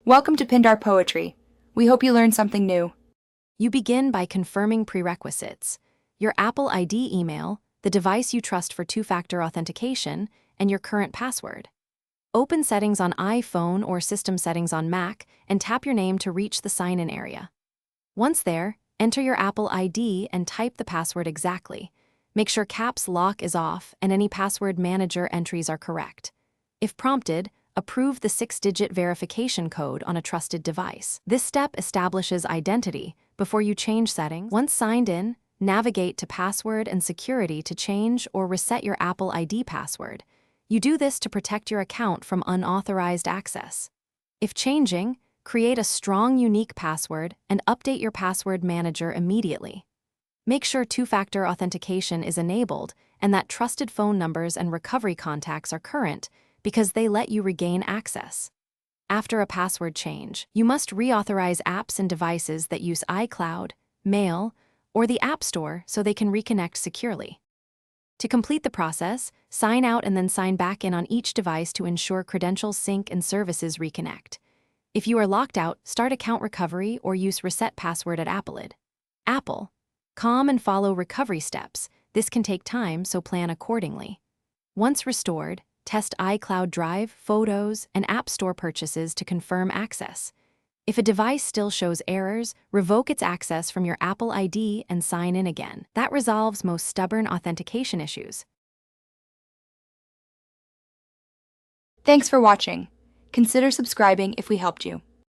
Welcome to Pindar Poetry. We hope you learned something new. You begin by confirming prerequisites: your Apple ID email, the device you trust for two-factor authentication, and your current password. Open Settings on iPhone or System Settings on Mac and tap your name to reach the sign-in area. Once there, enter your Apple ID and type the password exactly. Make sure Caps Lock is off and any password manager entries are correct. If prompted, approve the 6-digit verification code on a trusted device. This step establishes identity before you change settings. Once signed in, navigate to Password and Security to change or reset your Apple ID password. You do this to protect your account from unauthorized access. If changing, create a strong, unique password and update your password manager immediately. Make sure two-factor authentication is enabled and that trusted phone numbers and recovery contacts are current, because they let you regain access. After a password change, you must reauthorize apps and devices that use iCloud, Mail, or the App Store so they can reconnect securely. To complete the process, sign out and then sign back in on each device to ensure credentials sync and services reconnect. If you are locked out, start account recovery or use reset password at Apple. Calm and follow recovery steps. This can take time, so plan accordingly. Once restored, test iCloud Drive, Photos, and App Store purchases to confirm access. If a device still shows errors, revoke its access from your Apple ID and sign in again. That resolves most stubborn authentication issues. Thanks for watching. Consider subscribing if we helped you.